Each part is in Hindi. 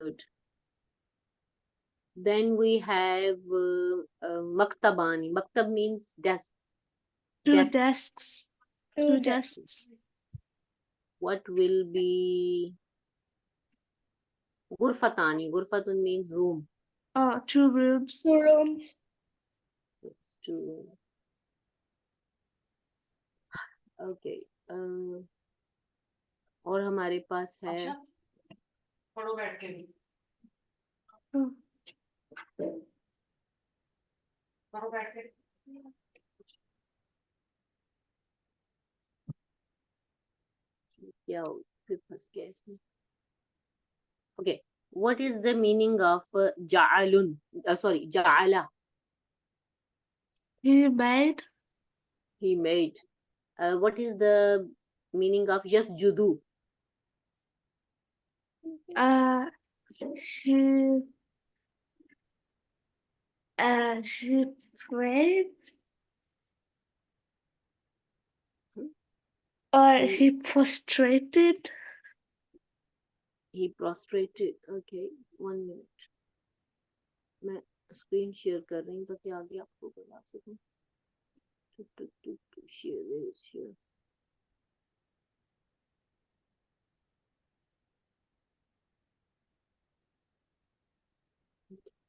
good. Then we have maktabani. Maktab means desk. Two Desk. desks. Two desks. What will be gurfatani? Gurfatun means room. Oh, two rooms. Two rooms. It's two room. Okay. और हमारे पास है पढ़ो बैठ के भी Hmm. पढ़ो बैठ के क्या हो फिर फंस गया इसमें. Okay. What is the meaning of ja'alun? Sorry, ja'ala. He made. He made. What is the meaning of just judu? He. He prayed. Or he prostrated. He prostrated. Okay, 1 minute. मैं स्क्रीन शेयर कर रही हूँ ताकि आगे आपको बता सकूं. Share.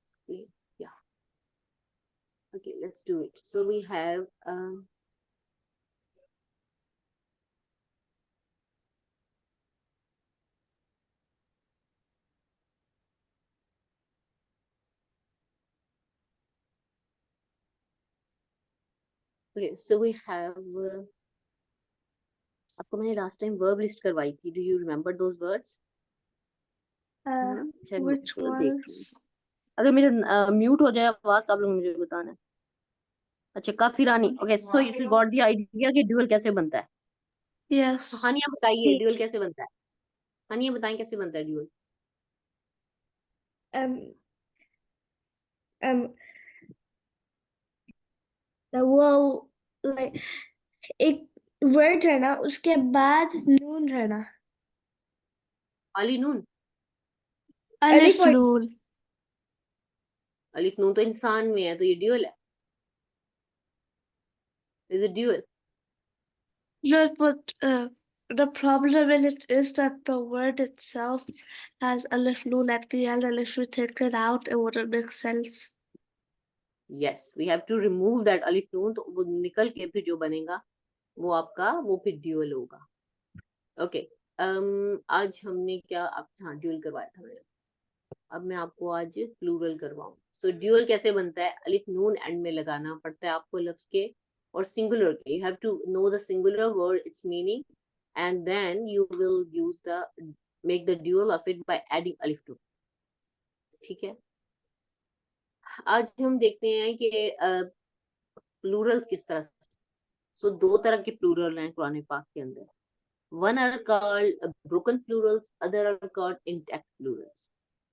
Screen. Yeah. Okay, let's do it. So we have okay, so we have आपको मैंने लास्ट टाइम वर्ब लिस्ट करवाई थी. Do you remember those words? Which ones? अगर मेरे म्यूट हो जाए आवाज तो आप लोग मुझे बताना है. अच्छा, काफिरानी. Okay, so you got the idea कि ड्यूअल कैसे बनता है. Yes. हानिया बताइए ड्यूअल कैसे बनता है. हानिया बताएं कैसे बनता है ड्यूअल. वो like एक वर्ड है ना उसके बाद नून रहना. अली नून. Alif और- Noon. अलिफ नून तो इंसान में है तो ये ड्यूअल है. Is it dual? Yes, but the problem in it is that the word itself has Alif Noon at the end, and if you take it out, it wouldn't make sense. Yes, we have to remove that अलिफ नून. तो वो निकल के फिर जो बनेगा वो आपका वो फिर ड्यूअल होगा. ओके. आज हमने क्या हाँ ड्यूअल करवाया था मैंने. अब मैं आपको आज प्लूरल करवाऊं. सो ड्यूअल कैसे बनता है. अलिफ नून एंड में लगाना पड़ता है आपको लफ्ज के और सिंगुलर के. You have to know the singular word its meaning and then you will use the make the dual of it by adding अलिफ नून. ठीक है. आज हम देखते हैं कि प्लूरल किस तरह से. सो दो तरह के प्लूरल हैं कुरान पाक के अंदर. One are called broken plurals, other are called intact plurals.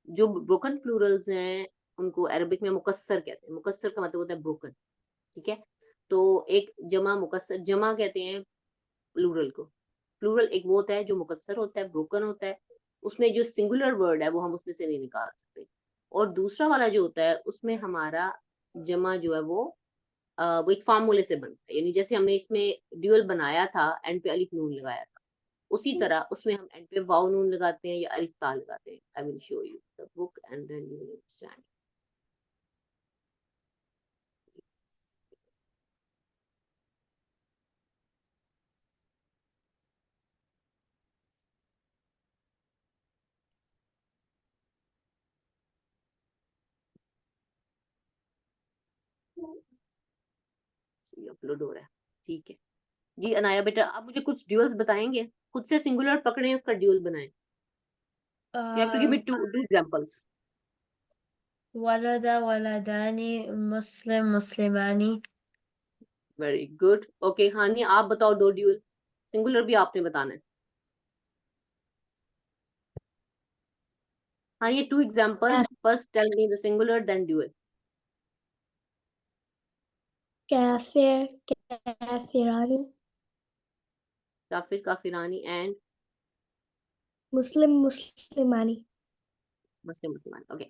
जो ब्रोकन प्लूरल्स हैं उनको अरबिक में मुकस्सर कहते हैं. मुकस्सर का मतलब होता है ब्रोकन. ठीक है. तो एक जमा मुकस्सर, जमा कहते हैं प्लूरल को. प्लूरल एक वो होता है जो मुकस्सर होता है, ब्रोकन होता है. उसमें जो सिंगुलर वर्ड है वो हम उसमें से नहीं निकाल सकते. और दूसरा वाला जो होता है उसमें हमारा जमा जो है वो एक फार्मूले से बनता है. यानी जैसे हमने इसमें ड्यूअल बनाया था एंड पे अलिफ नून लगाया था, उसी तरह उसमें हम एंड पे वाव नून लगाते हैं या अलिफ ता लगाते हैं. I will show you the book and then you will understand. Upload हो रहा है. ठीक है जी. अनाया बेटा आप मुझे कुछ ड्यूअल्स बताएंगे. खुद से सिंगुलर पकड़े उसका ड्यूअल बनाएं. You have to give me two examples. वलदा वलदानी मुस्लिम मुस्लिमानी. Very good. ओके हानी आप बताओ दो ड्यूअल. सिंगुलर भी आपने बताना है. हाँ ये two examples. First tell me the singular then dual. काफिर काफिरानी. काफिर काफिरानी एंड मुस्लिम मुस्लिमानी. मुसलमान। ओके,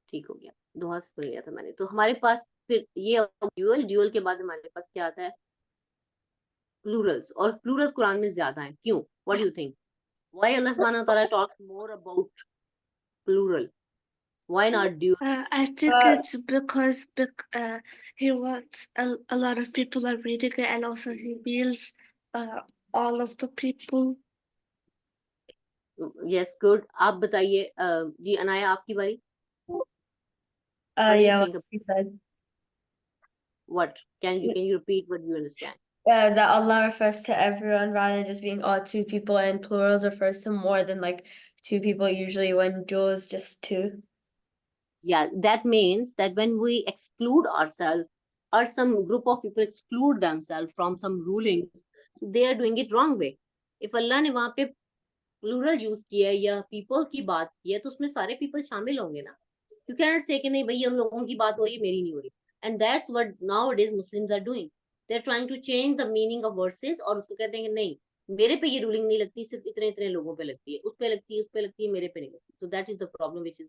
ठीक हो गया, दोहा सुन लिया था मैंने। तो हमारे पास फिर ये ड्यूअल, ड्यूअल के बाद हमारे पास क्या आता है? प्लूरल्स। और प्लूरल्स कुरान में ज्यादा है, क्यों? What do you think? Why Allah सुब्हानहू व तआला talk more about plural? Why not dual? I think Uh, it's because he wants a lot of people are reading it, and also he means all of the people. Yes, good. आप बताइए जी अनाया, आपकी बारी। What do you Yeah, think what she said. what can you repeat what you understand? That Allah refers to everyone rather than just being two people, and plurals refers to more than like two people usually, when dual is just two. Yeah, that means that when we exclude ourselves, or some group of people exclude themselves from some rulings, they are doing it wrong way. If Allah ने वहां पे plural यूज किया है या people की बात की है, तो उसमें सारे people शामिल होंगे ना। You cannot say कि नहीं भाई हम लोगों की बात हो रही है, मेरी नहीं हो रही। And that's what nowadays Muslims are doing. They're trying to change the meaning of verses, और उसको कहते हैं कि नहीं, मेरे पे ये रूलिंग नहीं लगती, सिर्फ इतने इतने लोगों पे लगती है, उस पे लगती है, उस पे लगती है, मेरे पे नहीं लगती। So that is the problem which is,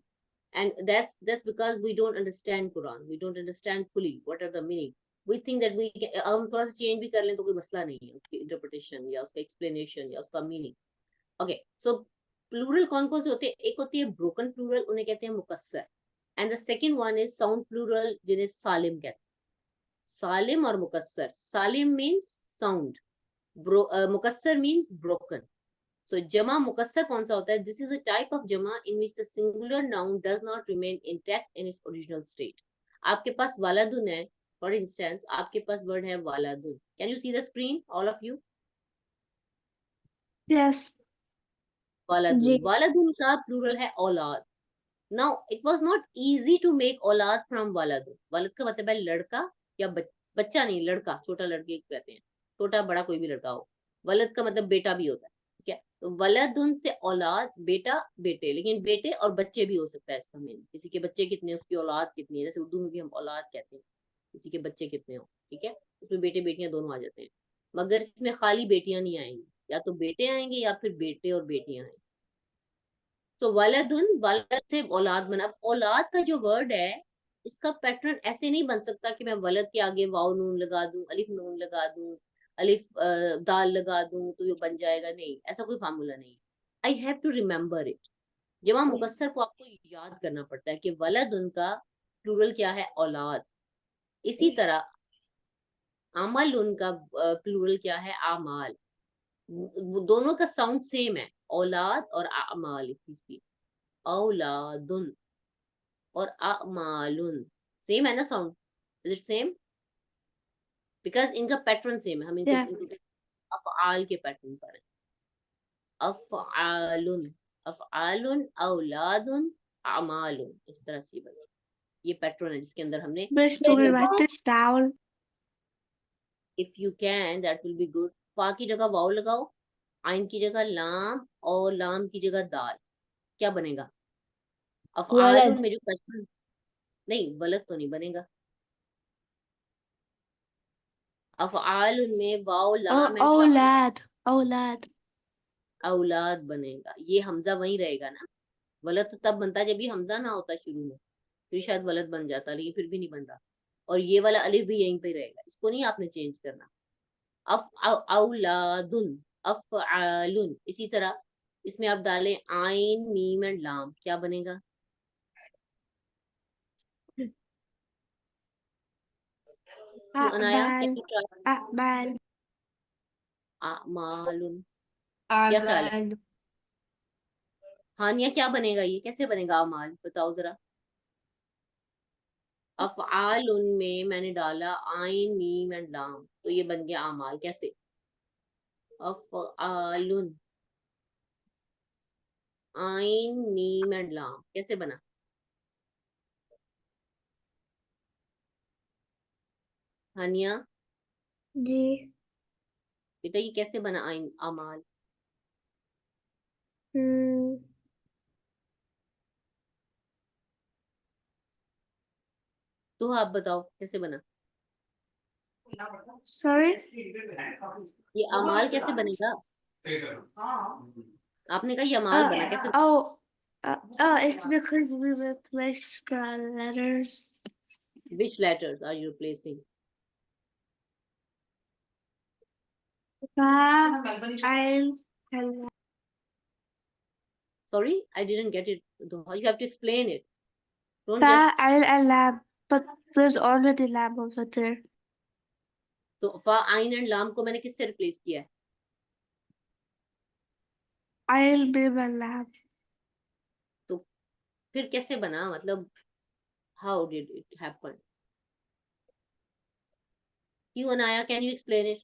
and that's because we don't understand Quran. We don't understand fully what are the meaning. We think that हम थोड़ा सा चेंज भी कर लें तो कोई मसला नहीं है उसकी इंटरप्रिटेशन या उसका एक्सप्लेनेशन या उसका मीनिंग। ओके, सो प्लूरल कौन कौन से होते हैं? एक होती है ब्रोकन प्लूरल, उन्हें कहते हैं मुकस्सर। And the second one is sound plural, जिन्हें सालिम कहते हैं। सालिम और मुकस्सर। सालिम मीन्स साउंड, मुकस्सर means broken. So jama mukassar कौन सा होता है? This is a type of jama in which the singular noun does not remain intact in its original state. आपके पास वालादुन है, for instance, आपके पास word है वालादुन। Can you see the screen, all of you? Yes. वालादुन, जी वालादुन का plural है औलाद। Now it was not easy to make औलाद from वालादुन। वालद का मतलब है लड़का या बच्चा नहीं, लड़का, छोटा लड़के को कहते हैं, छोटा बड़ा कोई भी लड़का हो। वलद का मतलब बेटा भी होता है, ठीक है? तो वलदुन से औलाद, बेटा बेटे, लेकिन बेटे और बच्चे भी हो सकता है इसका मीनिंग। किसी के बच्चे कितने, उसकी औलाद कितनी है, जैसे उर्दू में भी हम औलाद कहते हैं, किसी के बच्चे कितने हो, ठीक है? उसमें बेटे बेटियां दोनों आ जाते हैं, मगर इसमें खाली बेटियां नहीं आएंगी, या तो बेटे आएंगे या फिर बेटे और बेटियां आएंगी। तो वलदुन, वलद से औलाद बना। अब औलाद का जो वर्ड है, इसका पैटर्न ऐसे नहीं बन सकता कि मैं वलद के आगे वाव नून लगा दूं, अलिफ नून लगा दूं, अलिफ दाल लगा दूं तो ये बन जाएगा। नहीं, ऐसा कोई फार्मूला नहीं। I have to remember it. जमा मुकस्सर को आपको याद करना पड़ता है कि वलद उनका प्लूरल क्या है? औलाद। इसी तरह अमल उनका प्लूरल क्या है? आमाल। दोनों का साउंड सेम है, औलाद और आमाल। औलादुन और अमालुन सेम है ना sound? Is it same? Because इनका पैटर्न सेम है। हम Yeah. इनको अफ़आल के पैटर्न पर है। अफ़आलुन, अफ़आलुन, औलादुन, अमालुन, इस तरह से बने। ये पैटर्न है जिसके अंदर हमने, Miss, do we write this down? If you can that will be good. फा की जगह वाव लगाओ, आइन की जगह लाम और लाम की जगह दाल, क्या बनेगा? अफ़आलुन वलद में जो पैटर्न, नहीं वलद तो नहीं बनेगा। अफ़आलुन में वाव लाम and Oh, dal, lad. Oh, lad. औलाद बनेगा। ये हमजा वहीं रहेगा ना। वलद तो तब बनता जब ये हमजा ना होता शुरू में, फिर शायद वलद बन जाता, लेकिन फिर भी नहीं बन रहा। और ये वाला अलिफ भी यहीं पे रहेगा, इसको नहीं आपने चेंज करना। औलादुन, अफ़आलुन। इसी तरह इसमें आप डालें आइन मीम एंड लाम, क्या बनेगा? तो अनाया A'mal. A'mal. आमालुन, क्या ख्याल है? Arman. हानिया, क्या बनेगा? ये कैसे बनेगा अमाल, बताओ जरा। अफ़आलुन में मैंने डाला आइन मीम एंड लाम, तो ये बन गया अमाल। कैसे? अफ़आलुन, आइन मीम एंड लाम, कैसे बना? हानिया जी बेटा, ये कैसे बना आइन अमाल? हम्म तो आप बताओ कैसे बना? Sorry? ये अमाल कैसे बनेगा? आपने कहा ये अमाल बना, कैसे? Oh, It's because we replaced the letters. Which letters are you replacing? Fa, कल्पनी ain, and lam. Sorry, I didn't get it. You have to explain it. Don't Fa, just ain, and lam. But there's already lam over there. तो फा आइन एंड लाम को मैंने किससे रिप्लेस किया है? Ain, mim, and lam. फिर कैसे बना, मतलब हाउ डिड इट हैपन? क्यों Anaya, can you explain it?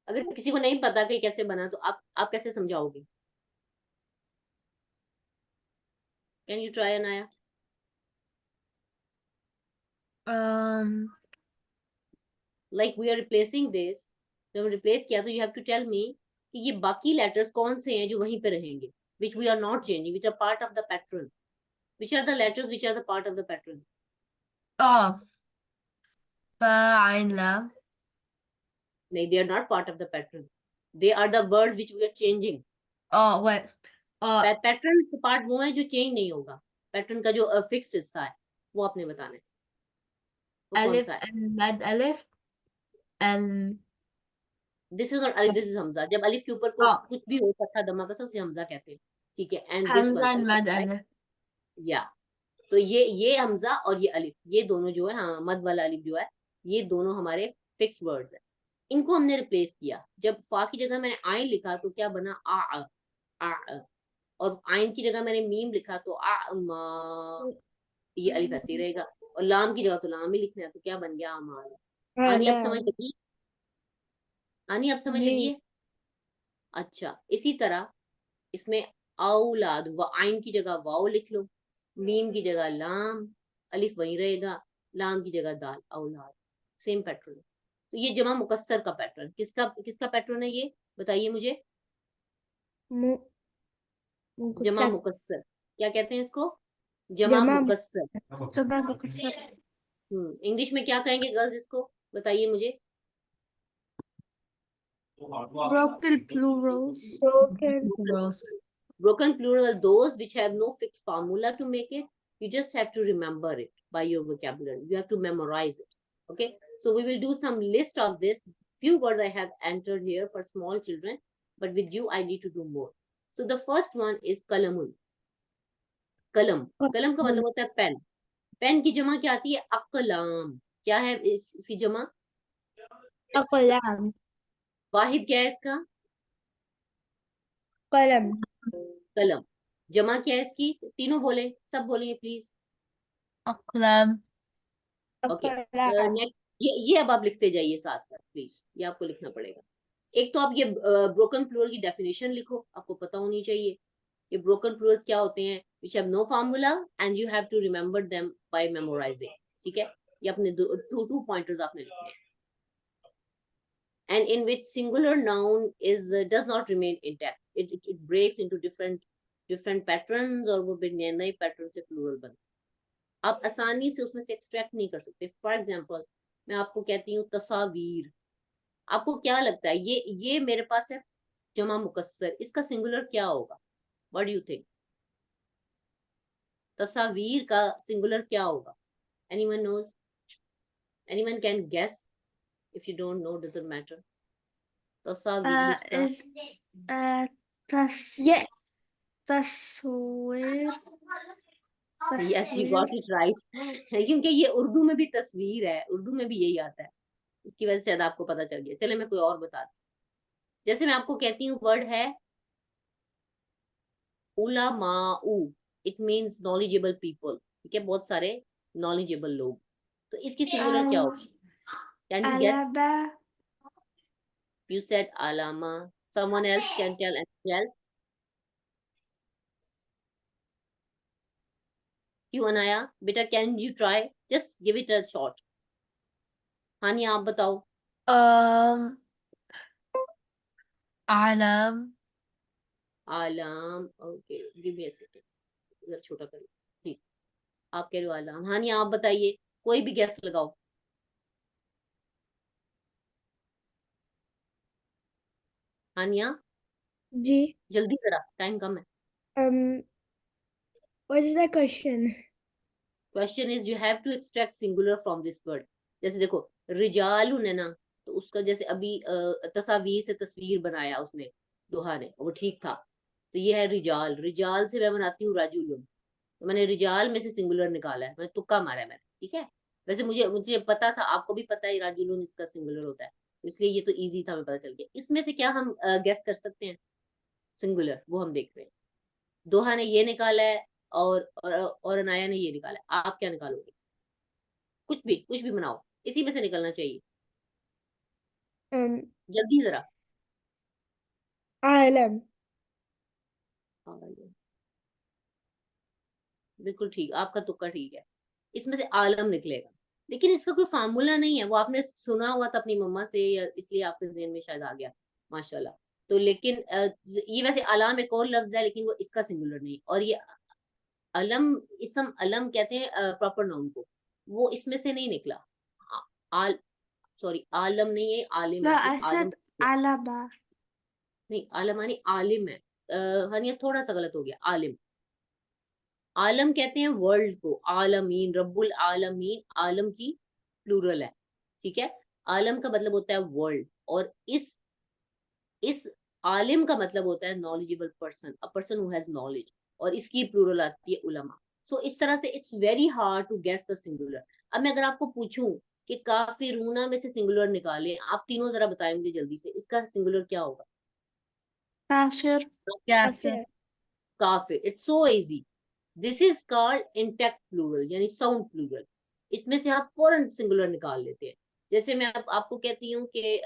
अगर किसी को नहीं पता कि कैसे बना तो आप कैसे समझाओगे? Can you try Anaya? Like we are replacing this, जब हम रिप्लेस किया तो you have to tell me कि ये बाकी लेटर्स कौन से हैं जो वहीं पे रहेंगे, which we are not changing, which are part of the pattern. Which are the letters which are the part of the pattern? Oh, fa, ain, lam. No, they are not part of the pattern. They are the words which we are changing. Oh, wait. Pattern part वो है जो चेंज नहीं होगा. पैटर्न का जो फिक्स्ड हिस्सा है वो आपने बताना है. वो कौन Alif सा है? and mad alif and this is not अलिफ, दिस इज हमजा. जब अलिफ के ऊपर कोई oh, कुछ भी हो, फतहा दमा कसर से हमजा कहते हैं. ठीक है. And this hamza one and अलिफ, mad राइट? alif. या तो ये हमजा और ये अलिफ, ये दोनों जो है, हाँ, मद वाला अलिफ जो है, ये दोनों हमारे फिक्स्ड वर्ड्स है. इनको हमने रिप्लेस किया. जब फा की जगह मैंने आइन लिखा तो क्या बना? आ. और आइन की जगह मैंने मीम लिखा तो ये अलिफ ऐसे ही रहेगा. और लाम की जगह तो लाम ही लिखना है तो क्या बन गया? अमाल. आनी आप समझ लगी? आनी आप समझ जी। लगी है? अच्छा, इसी तरह इसमें औलाद, व आइन की जगह वाव लिख लो, मीम की जगह लाम, अलिफ वहीं रहेगा, लाम की जगह दाल, औलाद. Same pattern. तो ये जमा मुकस्सर का पैटर्न. किसका पैटर्न है ये? बताइए मुझे. जमा मुकस्सर. क्या कहते हैं इसको? जमा जमा मुकस्सर. Jama mukassar. इंग्लिश में क्या कहेंगे गर्ल्स इसको? बताइए मुझे. Broken plurals. Broken plural are those which have no fixed formula to make it. You just have to remember it by your vocabulary. You have to memorize it. Okay. So we will do some list of this. Few words I have entered here for small children, but with you I need to do more. So the first one is kalamun. कलम. कलम का मतलब होता है पेन. पेन की जमा क्या आती है? अकलाम. क्या है इसकी जमा? कलम। वाहिद क्या है इसका? कलम। कलम. जमा क्या है इसकी? तीनों बोले, सब बोलेंगे प्लीज. aqlam. ओके. कलम। नेक्स्ट, ये अब आप लिखते जाइए साथ साथ प्लीज. ये आपको लिखना पड़ेगा. एक तो आप ये ब्रोकन प्लूरल की डेफिनेशन लिखो, आपको पता होनी चाहिए. ये ब्रोकन प्लूरल्स क्या होते हैं? which have no formula and you have to remember them by memorizing. ठीक है. ये अपने टू पॉइंटर्स आपने लिखने हैं. And in which singular noun is does not remain intact. It breaks into different patterns और वो नए पैटर्न से प्लूरल बनता. आप आसानी से उसमें से एक्सट्रैक्ट नहीं कर सकते. फॉर एग्जाम्पल, मैं आपको कहती हूँ तस्वीर. आपको क्या लगता है ये मेरे पास है जमा मुकस्सर, इसका सिंगुलर क्या होगा? What do you think? तस्वीर का सिंगुलर क्या होगा? Anyone knows? Anyone can guess? If you don't know doesn't matter. तस्वीर का Is Yeah. tasweer. Yes, you got it right. क्योंकि ये उर्दू में भी तस्वीर है, उर्दू में भी यही आता है, उसकी वजह से शायद आपको पता चल गया. चले मैं कोई और बता दूं. जैसे मैं आपको कहती हूँ वर्ड है उलमाउ. It means knowledgeable people. ठीक है, बहुत सारे नॉलेजेबल लोग. तो इसकी सिंगुलर क्या होगी? Can you guess? Alaba. You said alama. Someone else can tell anything else? क्यों अनाया? बेटा can you try? Just give it a shot. Haniya आप बताओ. Alam. आलाम. Okay, give me a second. इधर छोटा करो. ठीक, आप कह रहे हो आलाम. हानिया आप बताइए, कोई भी गैस लगाओ. हानिया जी। जल्दी जरा, टाइम कम है. um What is the question? Question is you have to extract singular from this word. जैसे देखो रिजालुन है ना, तो उसका जैसे अभी तस्वीर से तस्वीर बनाया उसने दोहा ने, वो ठीक था। तो ये है रिजाल, रिजाल से मैं बनाती हूँ राजुलुन, तो मैंने रिजाल में से सिंगुलर निकाला है, मैं तुक्का मारा है मैंने, ठीक है। वैसे मुझे मुझे पता था, आपको भी पता है राजुलुन इसका सिंगुलर होता है, इसलिए ये तो इजी था, मैं पता चल गया। इसमें से क्या हम गेस कर सकते हैं सिंगुलर, वो हम देख रहे हैं। दोहा ने ये निकाला है और अनाया ने ये निकाला है, आप क्या निकालोगे? कुछ भी बनाओ, इसी में से निकलना चाहिए, Um, जल्दी जरा। आलम। बिल्कुल ठीक, आपका तुक्का ठीक है, इसमें से आलम निकलेगा। लेकिन इसका कोई फार्मूला नहीं है, वो आपने सुना हुआ था अपनी मम्मा से, या इसलिए आपके ज़हन में शायद आ गया, माशाल्लाह। तो लेकिन ये वैसे आलम एक और लफ्ज है, लेकिन वो इसका सिंगुलर नहीं, और ये अलम, इसम अलम कहते हैं प्रॉपर नाउन को, वो इसमें से नहीं निकला। आ- आल सॉरी, आलम नहीं है, आलिम No, है, I ये आलम said alama. नहीं, आलम यानी आलिम है। हनिया थोड़ा सा गलत हो गया, आलिम। आलम कहते हैं वर्ल्ड को, आलमीन, रब्बुल आलमीन, आलम की प्लूरल है, ठीक है। आलम का मतलब होता है वर्ल्ड, और इस आलिम का मतलब होता है knowledgeable person, a person who has knowledge, और इसकी प्लूरल आती है उलमा। सो इस तरह से it's very hard to guess the singular. अब मैं अगर आपको पूछूं कि काफिरूना में से सिंगुलर निकालें, आप तीनों जरा बताएं मुझे जल्दी से, इसका सिंगुलर क्या होगा? Kafir. Kafir. काफिर, it's so easy. This is called intact plural, यानी साउंड प्लूरल। इसमें से आप फौरन सिंगुलर निकाल लेते हैं। जैसे मैं आपको कहती हूँ कि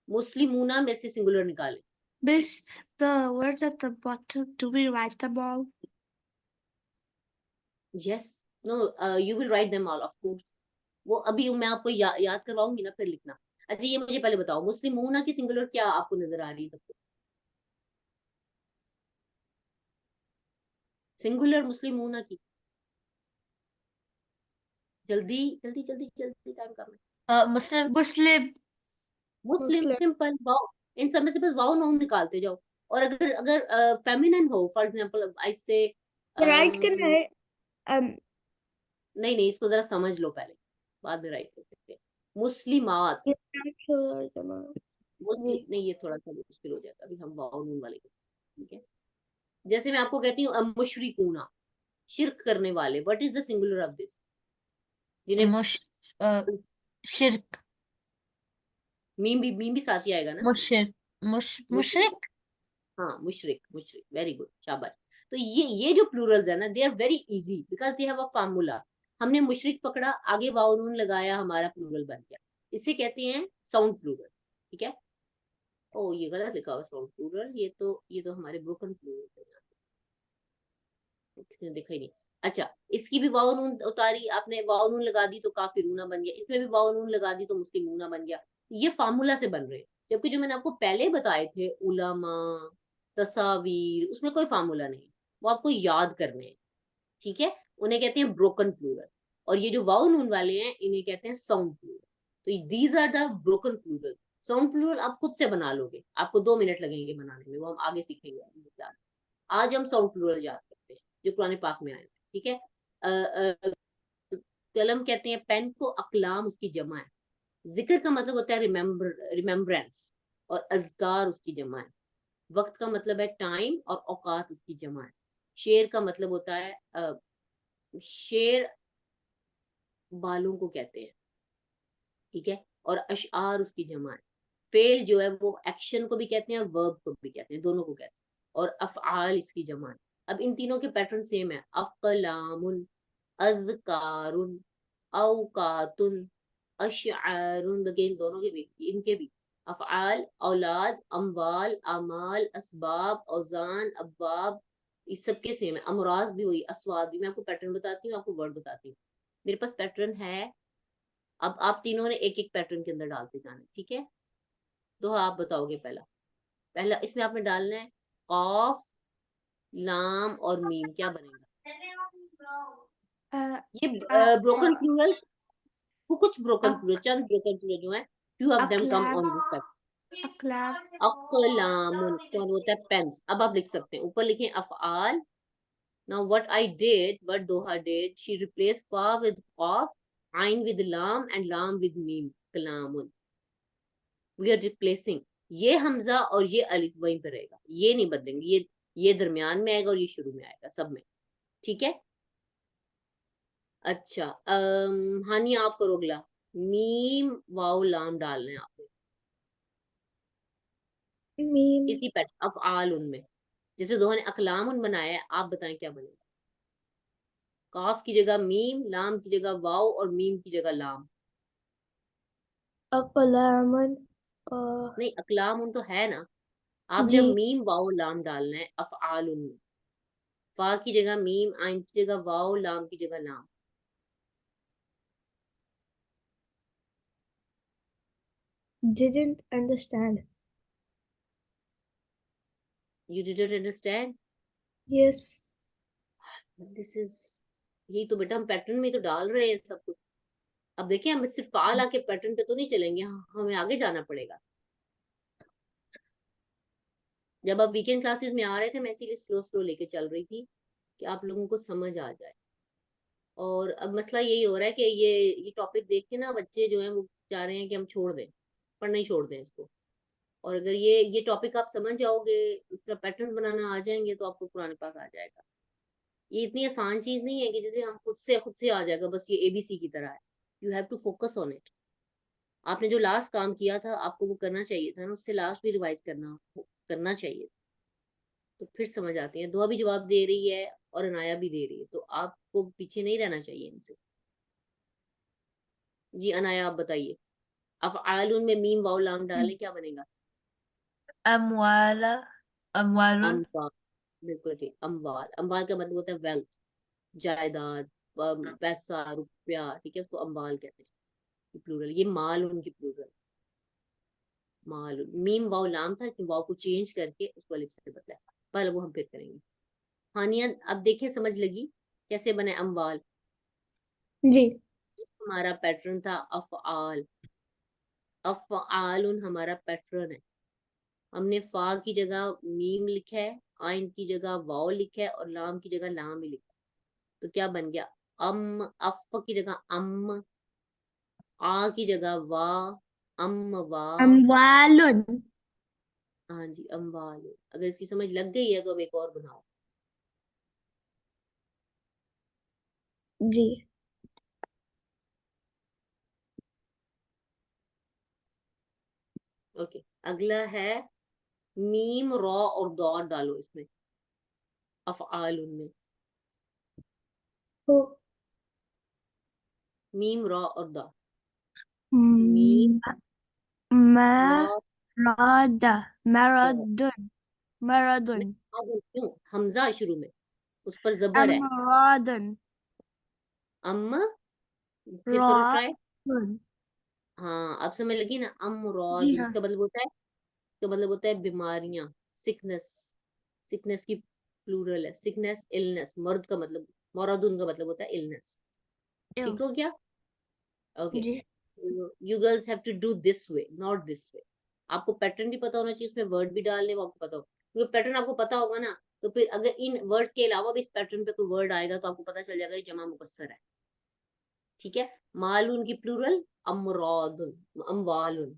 मुस्लिमूना में से सिंगुलर निकालें। Miss, the words at the bottom, do we write them all? Yes, no, you will write them all of course. वो अभी मैं आपको याद करवाऊंगी ना, फिर लिखना। अच्छा ये मुझे पहले बताओ, मुस्लिमूना की सिंगुलर क्या आपको नजर आ रही है सबको? सिंगुलर मुस्लिमूना की, जल्दी जल्दी जल्दी जल्दी, टाइम कम है। Muslim. Muslim. मुस्लिम, Muslim. सिंपल वाओ, इन सब में से बस वाओ नाउन निकालते जाओ। और अगर अगर फेमिनिन हो, फॉर एग्जांपल आई से राइट करना है। नहीं नहीं, इसको जरा समझ लो पहले, बाद में राइट कर सकते हैं। मुस्लिमात, मुस्लिम नहीं, ये थोड़ा सा मुश्किल हो जाता, अभी हम वाओ नून वाले, ठीक है। जैसे मैं आपको कहती हूँ मुशरिकूना, शिरक करने वाले, what is the singular of this? जिन्हें uh, Shirk. मीम भी साथ ही आएगा ना? Mushrik. हाँ, मुशरिक, मुशरिक, वेरी गुड, शाबाश। तो ये जो प्लूरल्स है ना, they are very easy because they have a formula. हमने मुशरिक पकड़ा, आगे वाव नून लगाया, हमारा प्लूरल बन गया। इसे कहते हैं साउंड प्लूरल, ठीक है। ओ ये गलत लिखा हुआ साउंड प्लूरल, ये तो हमारे ब्रोकन प्लूरल है, किसने देखा ही नहीं। अच्छा, इसकी भी वाव नून उतारी आपने, वाव नून लगा दी तो काफिरूना बन गया, इसमें भी वाव नून लगा दी तो मुस्लिमूना बन गया। ये फार्मूला से बन रहे हैं, जबकि जो मैंने आपको पहले बताए थे उलमा, तसावीर, उसमें कोई फार्मूला नहीं, वो आपको याद करने हैं, ठीक है। उन्हें कहते हैं ब्रोकन प्लूरल, और ये जो वाव नून वाले हैं इन्हें कहते हैं साउंड प्लूरल। तो these are the broken plural. Sound plural आप खुद से बना लोगे, आपको 2 मिनट लगेंगे बनाने में, वो हम आगे सीखेंगे। आज हम साउंड प्लूरल याद करते हैं जो कुरान पाक में आए हैं, ठीक है। कलम कहते हैं पेन को, अकलाम उसकी जमा है। जिक्र का मतलब होता है रिमेम्बरेंस, और अज़कार उसकी जमा है। वक्त का मतलब है टाइम, और औकात उसकी जमा है। शेर का मतलब होता है शेर बालों को कहते हैं, ठीक है। और अशआर उसकी जमा है। फेल जो है वो एक्शन को भी कहते हैं और वर्ब को भी कहते हैं, दोनों को कहते हैं। और अफआल इसकी जमा है। अब इन तीनों के पैटर्न सेम है, अक़लामुन, अज़कारुन, औकातुन, अशआरुन, अगेन दोनों के भी, इनके भी अफआल, औलाद, अमवाल, अमाल, असबाब, औजान, अब्बाब, इस सब के सेम है। अमराज भी वही, अस्वाद भी। मैं आपको पैटर्न बताती हूँ, आपको वर्ड बताती हूँ, मेरे पास पैटर्न है। अब आप तीनों ने एक एक पैटर्न के अंदर डालते जाना, ठीक है। तो आप बताओगे पहला, पहला इसमें आपने डालना है कॉफ, लाम और मीम, क्या बनेगा? ये ब्रोकन प्लूरल, कुछ ब्रोकन प्लूरल, चंद ब्रोकन प्लूरल जो है, few of them come on this pattern. Aklam. अक़लामुन क्या होता है? पेन्स। अब आप लिख सकते हैं, ऊपर लिखें अफ़आल, Now what Doha did, she replaced fa with qaf, ain with lam and lam with mim. Kalamun. We are replacing. ये हमजा और ये अलिफ वहीं पे रहेगा, ये नहीं बदलेंगे, ये दरमियान में आएगा और ये शुरू में आएगा, सब में। ठीक है। अच्छा हानी आप करो अगला। मीम वाव लाम डालना है आपने मीम इसी पैटर्न अफ़आल उनमें, जैसे दोहा ने अकलामुन बनाया है, आप बताएं क्या बनेगा। काफ की जगह मीम, लाम की जगह वाव और मीम की जगह लाम। अकलामन नहीं अकलामुन तो है ना, आपने जी अब मीम वाव लाम डालना है अफ़आल उनमें। फा की जगह मीम, आइन की जगह वाव, लाम की जगह लाम। didn't understand. You didn't understand? Yes. This is, यही तो बेटा हम पैटर्न में तो डाल रहे हैं सब कुछ। अब देखिए हम सिर्फ फाल आके पैटर्न पे तो नहीं चलेंगे, हमें आगे जाना पड़ेगा। जब आप वीकेंड क्लासेस में आ रहे थे, मैं इसीलिए स्लो स्लो लेके चल रही थी कि आप लोगों को समझ आ जाए। और अब मसला यही हो रहा है कि ये टॉपिक देख के ना बच्चे जो हैं वो चाह रहे हैं कि हम छोड़ दें, पर नहीं छोड़ दें इसको। और अगर ये टॉपिक आप समझ जाओगे, इस तरह पैटर्न बनाना आ जाएंगे, तो आपको कुरान पाक आ जाएगा। ये इतनी आसान चीज नहीं है कि जैसे हम खुद से आ जाएगा, बस ये ABC की तरह है। You have to focus on it. आपने जो लास्ट काम किया था आपको वो करना चाहिए था ना, उससे लास्ट भी रिवाइज करना चाहिए, तो फिर समझ आती है। दुआ भी जवाब दे रही है और अनाया भी दे रही है, तो आपको पीछे नहीं रहना चाहिए इनसे। जी अनाया आप बताइए। अफ़आलुन में मीम वाव लाम डालें, क्या बनेगा। अमवाला अमवालुन अम्वाल, बिल्कुल ठीक। अम्वाल, अम्वाल का मतलब होता है वेल्थ, जायदाद, पैसा, रुपया, ठीक है, उसको अम्वाल कहते हैं प्लूरल। ये माल उनकी प्लूरल, माल। मीम वाव लाम था कि वाव को चेंज करके उसको अलिफ से बदला, पर वो हम फिर करेंगे। हानिया अब देखिए समझ लगी कैसे बने अम्वाल। जी हमारा पैटर्न था अफ़आल, अफ़आलुन हमारा पैटर्न है। हमने फा की जगह मीम लिखा है, आइन की जगह वाव लिखा है और लाम की जगह लाम ही लिखा है। तो क्या बन गया, अफ की जगह आ की जगह वा, वा। अमवालुन हाँ जी अम्वाल। अगर इसकी समझ लग गई है तो अब एक और बनाओ। जी ओके अगला है मीम रॉ और दौर डालो इसमें अफ़आल उनमें। तो मीम रॉ और दा, मीम रॉ मरादा दौ। मरादुन मरादुन क्यों हमजा शुरू में, उस पर जबर है। अमरादुन अम, फिर करो ट्राई। रादुन हाँ अब समझ लगी ना, जी अमराद, हाँ इसका मतलब होता है, इसका मतलब होता है बीमारियां, सिकनेस। सिकनेस की प्लूरल है सिकनेस, इलनेस। मर्द का मतलब, मौरादुन का मतलब होता है इलनेस। एव ठीक हो गया। ओके जी you girls have to do this way not this way. आपको पैटर्न भी पता होना चाहिए, इसमें वर्ड भी डालने वो आपको पता हो, क्योंकि पैटर्न आपको पता होगा ना, तो फिर अगर इन वर्ड्स के अलावा भी इस पैटर्न पे कोई वर्ड आएगा तो आपको पता चल जाएगा ये जमा मुकस्सर है। ठीक है। मालून की प्लूरल अमरादुन, अमवालुन।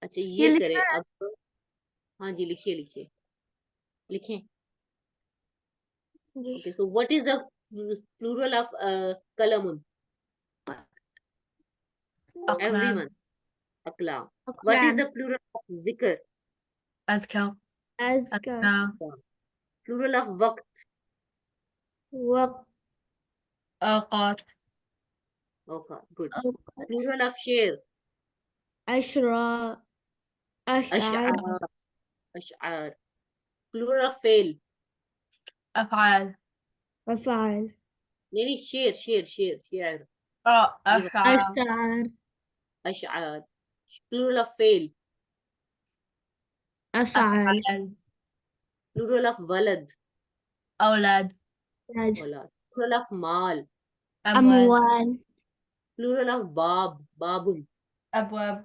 अच्छा ये ये करें लिखा है अब। हाँ जी लिखिए लिखिए लिखें। जी Okay, so what is the plural of kalamun? Aqlam Everyone. Aklam. What is अकलाम the plural of zikr? Adhkar अज़कर Adhkar Plural of waqt. वक्त Awqat Okay, good. अवक़ात Plural of sher. Ashara अशार Ash'ar. Ash'ar. Plural of fail. Af'al अफ़ाल नहीं शेर. ये बता, Ash'ar अशार ash'ar. Plural of fail. अफ़ाल Af'al Plural of walad. Awlad रज Walad. Plural of mal. Amwal अमवाल Plural of babun. Abwab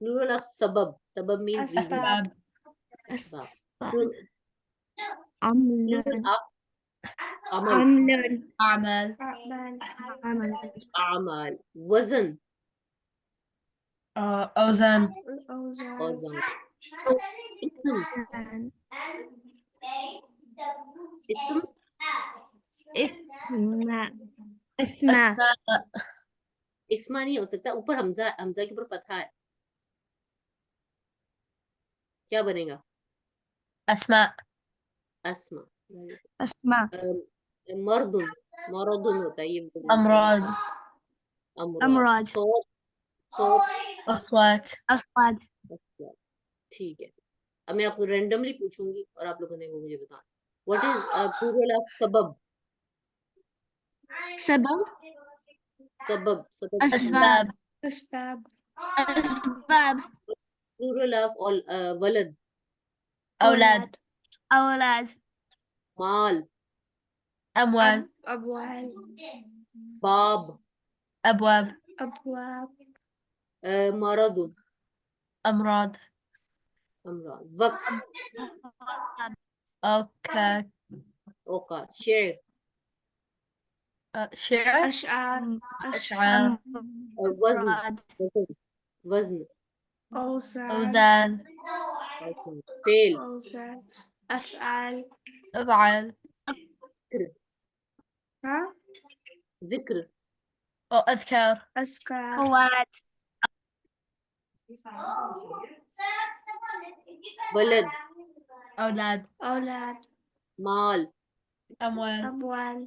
Plural of sabab. Sabab means reason. Asbab. Plural Amlan. of amal. Amlan. Amal. Amal. Amal. Wazn. Ozan. Awzan. Ism. Ism. Isma. Isma. इसमा नहीं हो सकता, ऊपर हमजा, हमजा के ऊपर फतहा है, क्या बनेगा? Asma. अस्मा. Asma. मर्दुन, मरदुन होता है ये Amrad. Amrad. सौत, सौत, Aswat. Aswad. अच्छा, ठीक है। अब मैं आपको रैंडमली पूछूंगी और आप लोगों ने वो मुझे बताना। व्हाट इज प्लूरल ऑफ सबब? Sabab. सबब, सबब Asbab. Asbab. Asbab. Plural of वलद? Awlad. Awlad. माल, Amwal. Abwal. बाब, Abwab. Abwab. मरदुन, Amrad. अमराद, वक्त, Okay. औकात, शेर, Share. Ash'ar. Ash'ar. वज़न, Amrad. वज़न, वज़न, Awzan. Awzan. Fail, Awzan. Af'al. Af'al. Huh? जिक्र, Adhkar. Askar. Qawat. वलद, Awlad. Awlad. माल, Amwal. Abwal.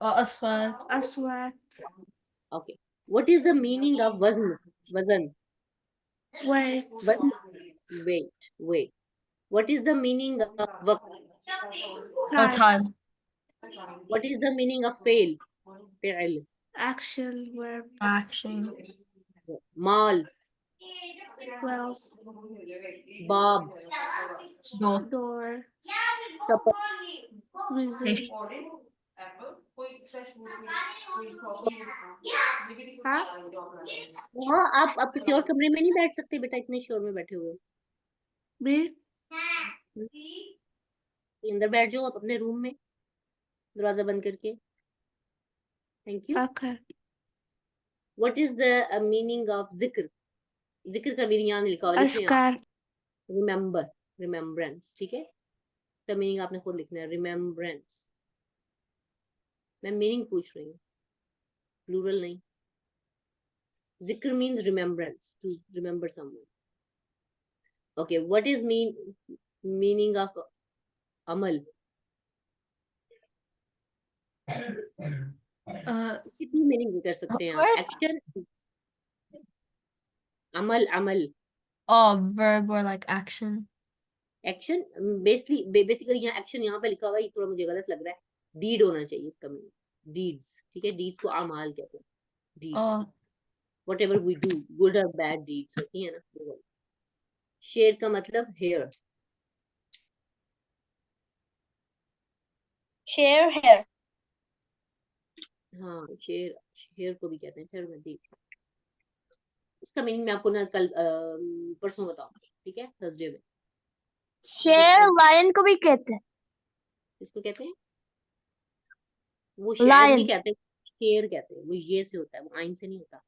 Aswat. Aswat. Okay. What is the meaning of wazn? Wazn. Wait. Wazn. Wait. What is the meaning of waqt? Oh, time. What is the meaning of fail? Fi'l. Action. Verb. Action. Mal, Wealth. bab, Door. Door. sabab, Reason. Fish. हाँ? हाँ, आप किसी और कमरे में नहीं बैठ सकते बेटा, इतने शोर में बैठे हुए हो। B. अंदर बैठ जाओ आप अपने रूम में, दरवाजा बंद करके। Thank you. Okay. What is the meaning of zikr? जिक्र का मीनिंग यहाँ लिखा हुआ, लिखिए आप। Askar. रिमेम्बर, रिमेम्बरेंस, ठीक है। इसका मीनिंग आपने खुद लिखना है, रिमेम्बरेंस। मैं मीनिंग पूछ रही हूँ, प्लूरल नहीं। जिक्र means remembrance, to remember someone. Okay, what is meaning of अमल? कितनी मीनिंग कर सकते हैं आप? एक्शन, अमल, अमल, Oh, verb or like action. Action. Basically यहाँ एक्शन यहाँ पे लिखा हुआ है, ये थोड़ा मुझे गलत लग रहा है। डीड होना चाहिए इसका मीनिंग, डीड्स, ठीक है। डीड्स को अमाल कहते हैं, deed. Oh, whatever we do, good or bad deeds होती है ना। शेर का मतलब हेयर, Share hair. हाँ शेर, शेर को भी कहते हैं, शेर में देख। इसका मीनिंग मैं आपको ना कल परसों बताऊंगी, ठीक है, थर्सडे में। Share lion को भी कहते हैं. इसको कहते हैं, वो शेर नहीं Lion. कहते, शेर कहते हैं। वो ये से होता है, वो आइन से नहीं होता।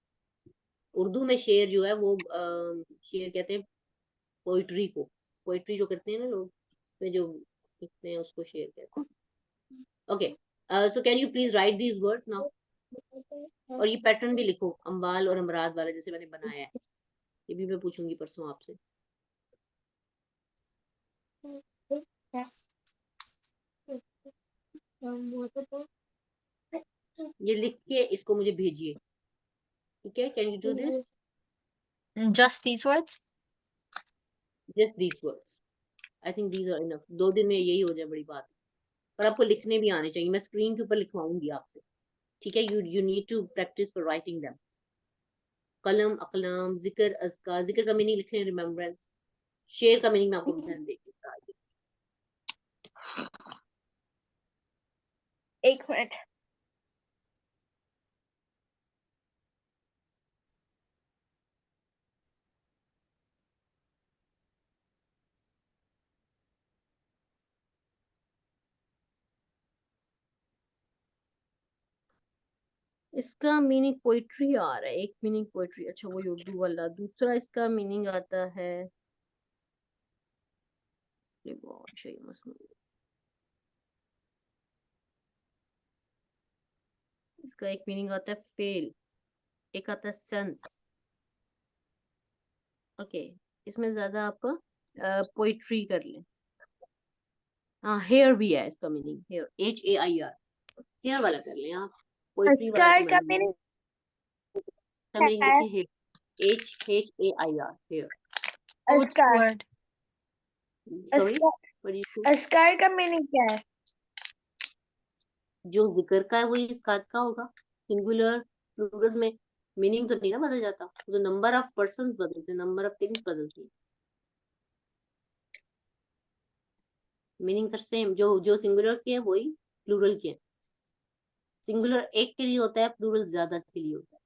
उर्दू में शेर जो है वो शेर कहते हैं पोइट्री को। पोइट्री जो करते हैं ना लोग, तो जो लिखते हैं उसको शेर कहते हैं। Okay, so can you please right these words now? और ये पैटर्न भी लिखो, अम्बाल और अमराद वाला जैसे मैंने बनाया है। ये भी मैं पूछूंगी परसों आपसे। ये लिख के इसको मुझे भेजिए, ठीक है। Can you do this? just these words? Just these words, I think these are enough. 2 दिन में यही हो जाए, बड़ी बात। पर आपको लिखने भी आने चाहिए, मैं स्क्रीन के ऊपर लिखवाऊंगी आपसे, ठीक है। You need to practice for writing them. कलम, अकलाम, जिक्र, अज़कार। जिक्र का मीनिंग लिख रहे हैं रिमेम्बरेंस। शेर का मीनिंग मैं आपको ध्यान देगी। एक मिनट. इसका मीनिंग पोइट्री आ रहा है, एक मीनिंग पोइट्री, अच्छा वो उर्दू वाला। दूसरा इसका मीनिंग आता है इसका एक मीनिंग आता है फेल, एक आता है सेंस। ओके, इसमें ज्यादा आपका पोइट्री कर लें। हाँ, हेयर भी है इसका मीनिंग, हेयर, HAIR, हेयर वाला कर लें आप, पोइट्री वाला स्काई तो का मैंने मीनिंग मीनिंग है लिखे hair, HAIR, hair. Code sky. word. Sorry, sky का मीनिंग क्या है? जो जिक्र का है वही इसकात का होगा। सिंगुलर प्लूरल में मीनिंग तो नहीं ना बदल जाता, तो नंबर ऑफ पर्सन्स बदलते, नंबर ऑफ थिंग्स बदलती है, मीनिंग सर सेम। जो सिंगुलर के है वही प्लूरल के है। सिंगुलर एक के लिए होता है, प्लूरल ज्यादा के लिए होता है।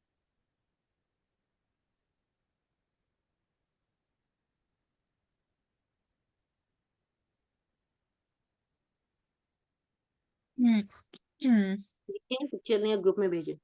Hmm. Hmm. लिखें, पिक्चर ने ग्रुप में भेजे।